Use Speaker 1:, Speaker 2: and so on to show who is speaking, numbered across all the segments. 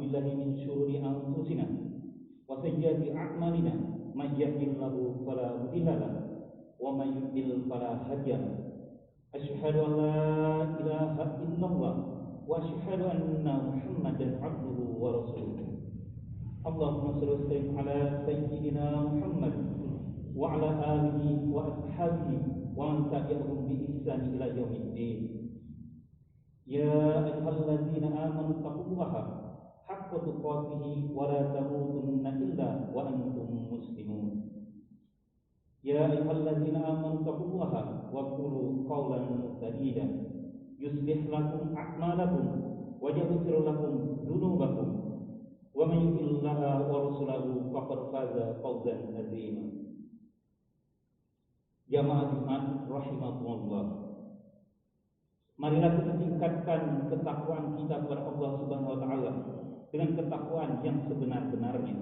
Speaker 1: billahi min syururi anfusina wa sayyiati a'malina may yahdihillahu fala mudilla lahu wa may yudlil fala hadiya lahu. Asyhadu an la ilaha illallah wa asyhadu anna Muhammadan abduhu wa rasuluh. Allahumma shalli wa sallim ala sayyidina Muhammad wa ala alihi wa ashabihi wa man tabi'ahum bi ihsan ila yaumiddin. Ya ayyuhalladzina amanu taqullaha haqqa tuqatih wa la tamutunna illa wa antum muslimun. Ya ayyuhalladzina amanu taqullaha wa qulu qawlan sadida yuslih lakum a'malakum wa yaghfir lakum dzunubakum wa may yuti'illaha wa rasulahu faqad faza fawzan 'azima. Jamaah Jumat rahimakumullah. Marilah kita tingkatkan ketakwaan kita kepada Allah Subhanahu wa taala dengan ketakwaan yang sebenar-benarnya,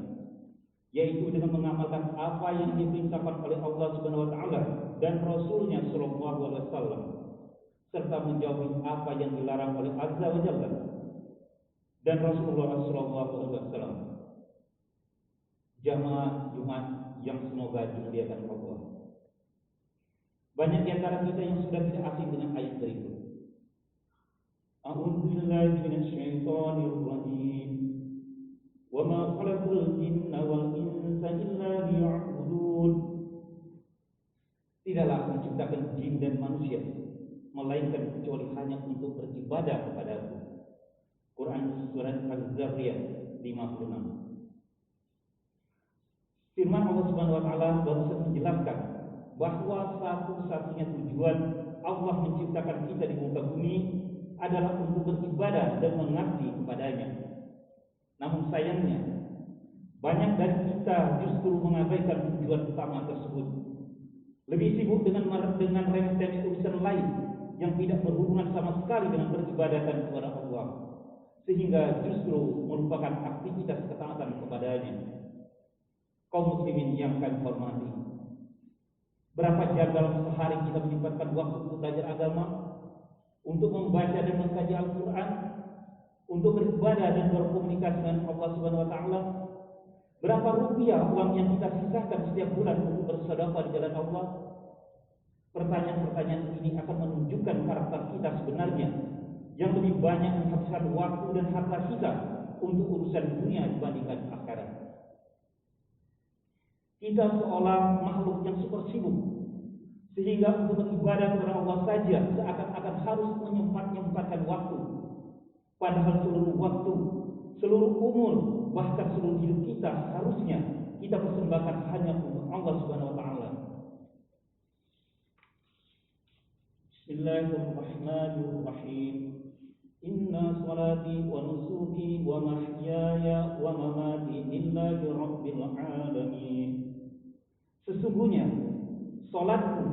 Speaker 1: yaitu dengan mengamalkan apa yang diperintahkan oleh Allah Subhanahu wa taala dan Rasul-Nya sallallahu alaihi wasallam, serta menjauhi apa yang dilarang oleh Azza wa Jalla dan Rasulullah sallallahu alaihi wasallam. Jamaah Jumat yang semoga dimuliakan Allah. Banyak di antara kita yang sudah tidak asing dengan ayat berikut. A'udzu billahi minasy syaithanir rajim. Wa ma khalaqul jinna wal insa illa liya'budun. Tidaklah aku menciptakan jin dan manusia melainkan kecuali hanya untuk beribadah kepadaku. Quran surat Az-Zariyat 56. Firman Allah Subhanahu wa taala barusan menjelaskan bahwa satu-satunya tujuan Allah menciptakan kita di muka bumi adalah untuk beribadah dan mengabdi kepadanya. Namun sayangnya, banyak dari kita justru mengabaikan tujuan utama tersebut. Lebih sibuk dengan remeh-temeh urusan lain yang tidak berhubungan sama sekali dengan peribadatan kepada Allah, sehingga justru melupakan aktivitas ketaatan kepadanya. Kaum muslimin yang kami hormati, berapa jam dalam sehari kita menyempatkan waktu untuk belajar agama, untuk membaca dan mengkaji Al-Quran, untuk beribadah dan berkomunikasi dengan Allah Subhanahu wa taala? Berapa rupiah uang yang kita sisahkan setiap bulan untuk bersedekah di jalan Allah? Pertanyaan-pertanyaan ini akan menunjukkan karakter kita sebenarnya, yang lebih banyak menghabiskan waktu dan harta kita untuk urusan dunia dibandingkan akhirat. Kita seolah makhluk yang super sibuk, sehingga untuk beribadah kepada Allah saja seakan-akan harus menyempatkan waktu. Padahal seluruh waktu, seluruh umur, bahkan seluruh hidup kita harusnya kita persembahkan hanya untuk Allah Subhanahu wa taala. Bismillahirrahmanirrahim. Inna salati wa nusuki wa mahyaya wa mamati lillahi rabbil alamin. Sesungguhnya salatku,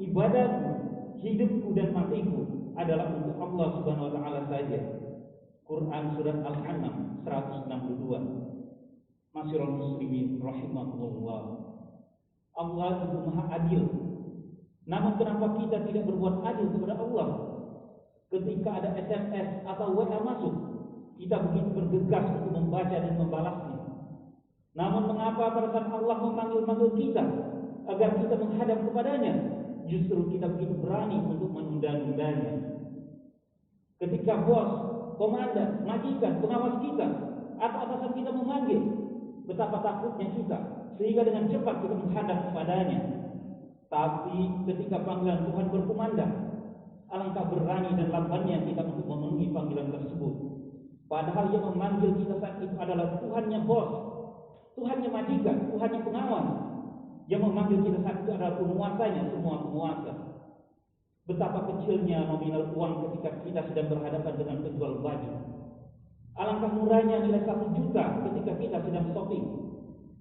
Speaker 1: ibadahku, hidupku dan matiku adalah untuk Allah Subhanahu wa taala saja. Quran surat Al-An'am 162. Masyiral muslimin rahimakumullah. Allah itu Maha Adil. Namun kenapa kita tidak berbuat adil kepada Allah? Ketika ada SMS atau WA masuk, kita begitu bergegas untuk membaca dan membalasnya. Namun mengapa pada saat Allah memanggil-manggil kita agar kita menghadap kepadanya, justru kita begitu berani untuk menunda-nundanya? Ketika bos, komandan, majikan, pengawas kita atau atasan kita memanggil, betapa takutnya kita sehingga dengan cepat kita menghadap kepadanya. Tapi ketika panggilan Tuhan berkumandang, alangkah berani dan lambannya kita untuk memenuhi panggilan tersebut. Padahal yang memanggil kita saat itu adalah Tuhannya bos, Tuhannya majikan, Tuhannya pengawas. Yang memanggil kita saat itu adalah penguasanya, semua penguasa. Betapa kecilnya nominal uang ketika kita sedang berhadapan dengan penjual baju. Alangkah murahnya nilai 1 juta ketika kita sedang shopping.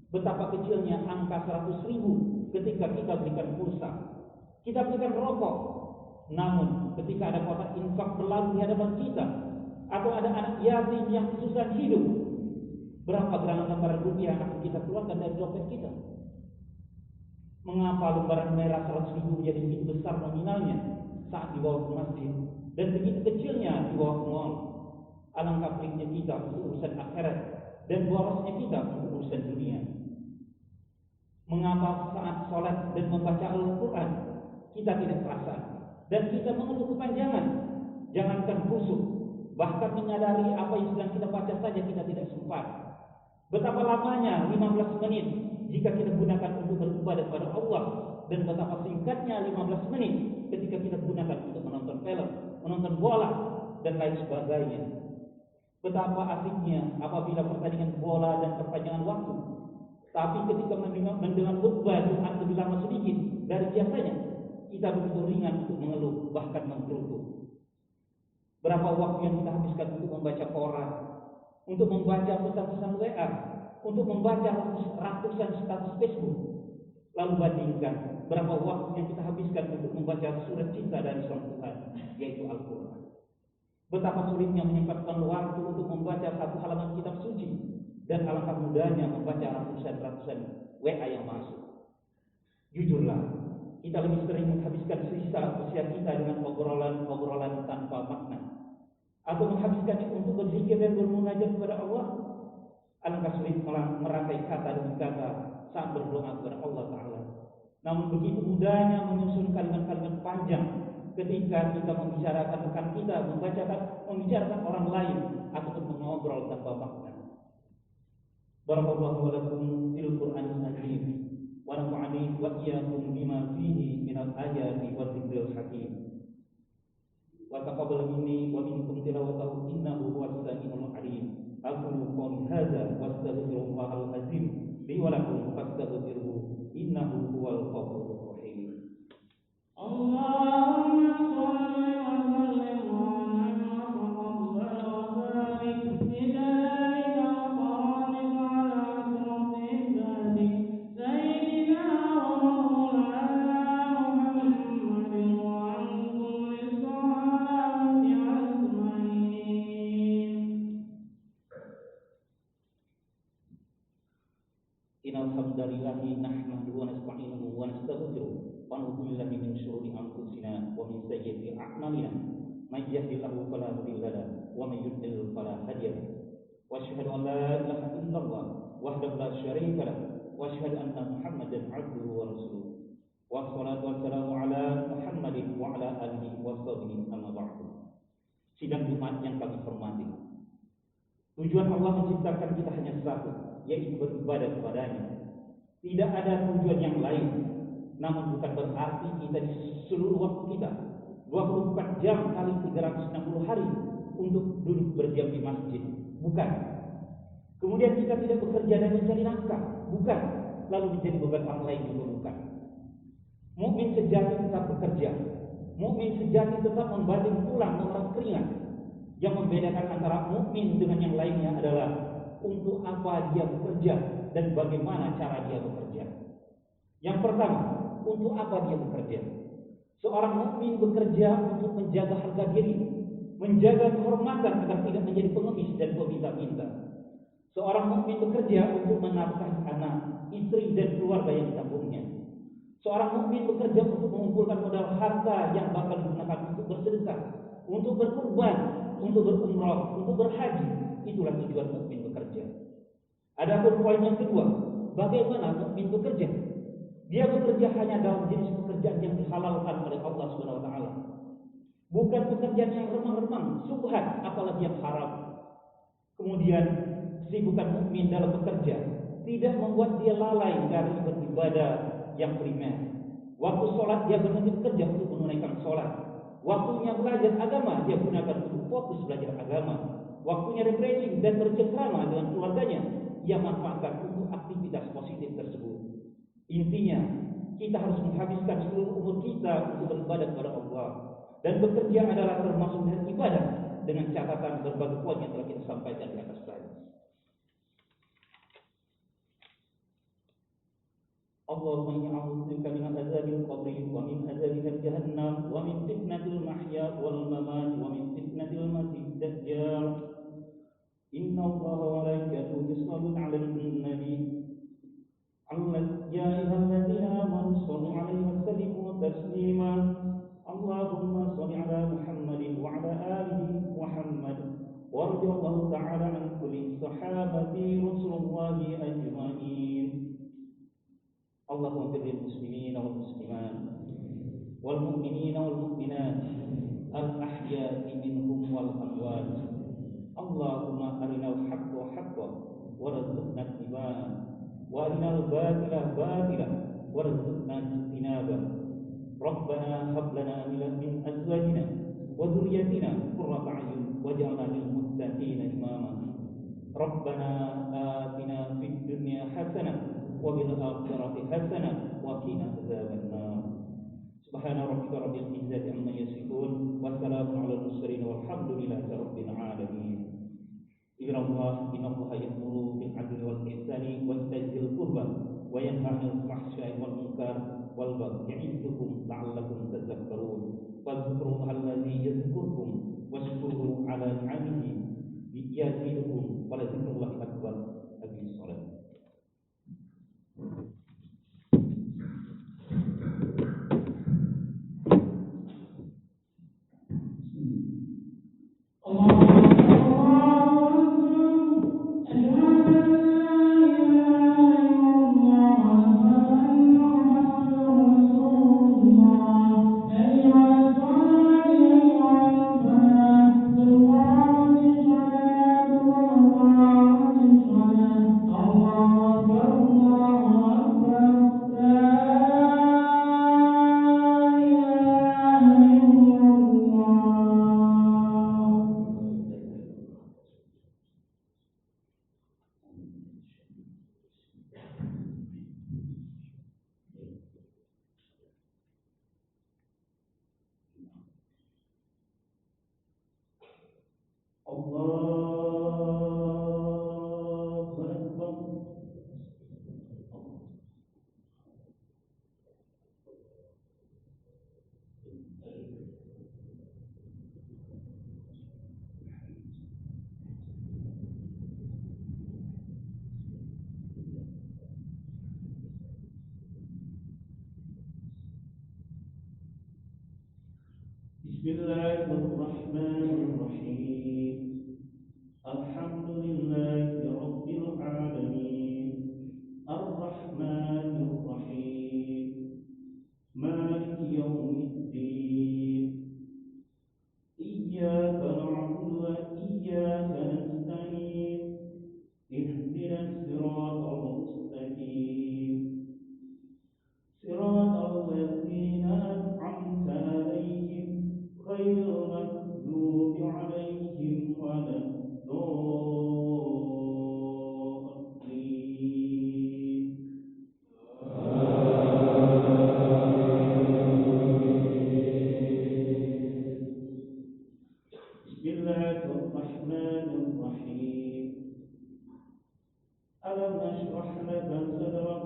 Speaker 1: Betapa kecilnya angka 100.000 ketika kita belikan pulsa, kita belikan rokok. Namun ketika ada kotak infak berlalu di hadapan kita, atau ada anak yatim yang kesusahan hidup, berapa gerangan lembaran rupiah yang akan kita keluarkan dari dompet kita? Mengapa lembaran merah 100.000 menjadi begitu besar nominalnya saat dibawa ke masjid dan begitu kecilnya dibawa ke mall? Alangkah peliknya kita untuk urusan akhirat dan borosnya kita untuk urusan dunia. Mengapa saat sholat dan membaca Al-Quran kita tidak perasaan dan kita mengeluh kepanjangan? Jangankan khusyuk, bahkan menyadari apa yang sedang kita baca saja kita tidak sempat. Betapa lamanya 15 menit jika kita gunakan untuk beribadah kepada Allah, dan betapa singkatnya 15 menit ketika kita gunakan untuk menonton film, menonton bola, dan lain sebagainya. Betapa asiknya apabila pertandingan bola dan perpanjangan waktu, tapi ketika mendengar khutbah Jumat lebih lama sedikit dari biasanya, kita begitu ringan untuk mengeluh, bahkan menggerutu. Berapa waktu yang kita habiskan untuk membaca koran, untuk membaca pesan-pesan WA, untuk membaca ratusan status Facebook. Lalu bandingkan berapa waktu yang kita habiskan untuk membaca surat cinta dari Sang Tuhan, yaitu Al-Quran. Betapa sulitnya menyempatkan waktu untuk membaca satu halaman kitab suci, dan alangkah mudahnya membaca ratusan WA yang masuk. Jujurlah, kita lebih sering menghabiskan sisa usia kita dengan obrolan-obrolan tanpa makna, atau menghabiskannya untuk berzikir dan bermunajat kepada Allah. Alangkah sulit merangkai kata demi kata saat berdoa kepada Allah Ta'ala. Namun begitu mudahnya menyusun kalimat-kalimat panjang ketika kita membicarakan rekan kita, membicarakan orang lain, ataupun mengobrol tanpa makna. Barakallahu lakum fil Qur'anil azim wa nafa'ani wa iyyakum bima fihi minal ayati wa dzikril hakim. Wa taqabbal minni wa minkum tilawatahu innahu huwas samiul alim. Aqulu qawli hadza wa astaghfirullahal azim li wa lakum fastaghfiruhu innahu huwal ghafurur rahim. Allahumma shalli wa sallim wa an'im wa barik bi jalalika wa karamika ala asrafi ibadi sayyidina wa maulana Muhammadin wa an kulli sahabati ajmain. Innal hamdalillahi nahmaduhu wa nasta'inuhu wa nastaghfiruh wa na'udzu billahi min shururi anfusina wa min sayyiati a'malina. May yahdihillahu fala mudilla lahu wa may yudlil fala hadiya lahu. Wa asyhadu an la ilaha illallah wahdahu la syarika lahu wa asyhadu anna Muhammadan 'abduhu wa rasuluh. Wassalatu wassalamu ala Muhammadin wa ala alihi wa sahbihi amma ba'du. Sidang Jumat yang kami hormati, tujuan Allah menciptakan kita hanya satu, yaitu beribadah kepadanya. Tidak ada tujuan yang lain. Namun bukan berarti kita di seluruh waktu kita 24 jam kali 360 hari untuk duduk berdiam di masjid. Bukan. Kemudian kita tidak bekerja dan mencari nafkah. Bukan. Lalu menjadi beban orang lain juga bukan. Mukmin sejati tetap bekerja. Mukmin sejati tetap membanting tulang, mengeras keringat. Yang membedakan antara mukmin dengan yang lainnya adalah untuk apa dia bekerja dan bagaimana cara dia bekerja. Yang pertama, untuk apa dia bekerja? Seorang mukmin bekerja untuk menjaga harga diri, menjaga kehormatan agar tidak menjadi pengemis dan peminta-minta. Seorang mukmin bekerja untuk menafkahi anak, istri dan keluarga yang ditanggunginya. Seorang mukmin bekerja untuk mengumpulkan modal harta yang bakal digunakan untuk bersedekah, untuk berkurban, untuk berumrah, untuk berhaji. Itulah tujuan mukmin bekerja. Adapun poin yang kedua, bagaimana mukmin bekerja? Dia bekerja hanya dalam jenis pekerjaan yang dihalalkan oleh Allah Subhanahu wa taala. Bukan pekerjaan yang remang-remang, subhat, apalagi yang haram. Kemudian kesibukan mukmin dalam bekerja tidak membuat dia lalai dari beribadah yang primer. Waktu sholat dia berhenti bekerja untuk menunaikan sholat. Waktunya belajar agama dia gunakan untuk fokus belajar agama. Waktunya refreshing dan bercengkrama dengan keluarganya ia manfaatkan untuk aktivitas positif tersebut. Intinya, kita harus menghabiskan seluruh umur kita untuk beribadah kepada Allah. Dan bekerja adalah termasuk dari ibadah, dengan catatan berbagai poin yang telah kita sampaikan di atas tadi. Allahumma inni a'udzubika min adzabil qabri wa min adzabi jahannam wa min fitnatil mahya wal mamat wa min fitnatil masiihid dajjal. Inna Allaha wa malaikatahu yusholluna 'alan nabi. Ya ayyuhalladzina amanu shallu 'alaihi wa sallimu taslima. Allahumma shalli 'ala Muhammadin wa 'ala ali Muhammad ورضي الله تعالى عن كل الصحابة رسول الله أجمعين. اللهم اغفر للمسلمين والمسلمات والمؤمنين والمؤمنات الأحياء منهم والأموات. اللهم أرنا الحق حقا وارزقنا اتباعه وأرنا الباطل باطلا وارزقنا اجتنابه. ربنا هب لنا من أزواجنا وذريتنا قرة أعين واجعلنا للمتقين إماما. ربنا آتنا في الدنيا حسنة وفي الآخرة حسنة وقنا عذاب النار. سبحان ربك رب العزة عما يصفون وسلام على المرسلين والحمد لله رب العالمين. إلى الله إن الله يأمر بالعدل والإحسان وإيتاء ذي القربى وينهى عن الفحشاء والمنكر والبغي يعظكم لعلكم تذكرون. فاذكروا الله الذي يذكركم واشكروه على نعمه يزدكم ولذكر الله أكبر. أقم الصلاة. Bismillahirrahmanirrahim. Alhamdulillahi rabbil alamin. Ar-Rahmanir-Rahim. Maliki yaumiddin. Iyyaka na'budu wa iyyaka nasta'in. Ihdinas siratal mustaqim. Siratal ladzina an'amta 'alaihim ghairil maghdubi 'alaihim waladdallin. Bismillahirrahmanirrahim. Alam nashrah laka sadrak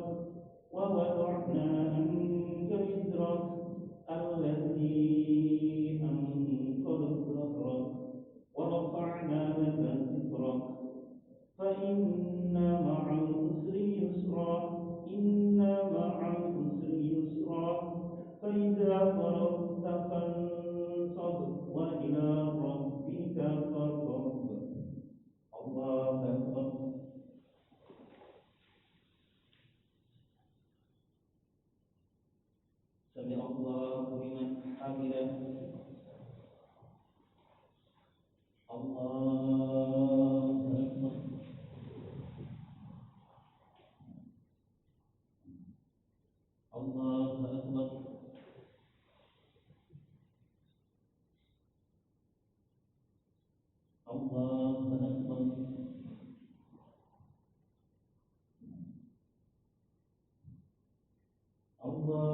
Speaker 1: wa wada'na anka wizrak alladzi anqadha dhahrak wa rafa'na laka dhikrak fa inna ma'al usri yusra inna ma'al usri yusra fa idza faragta fansab wa ila rabbika farghab. Allahu akbar. Sami Allahu liman hamidah. Allahu akbar. Allahu akbar. Allahu akbar. Allah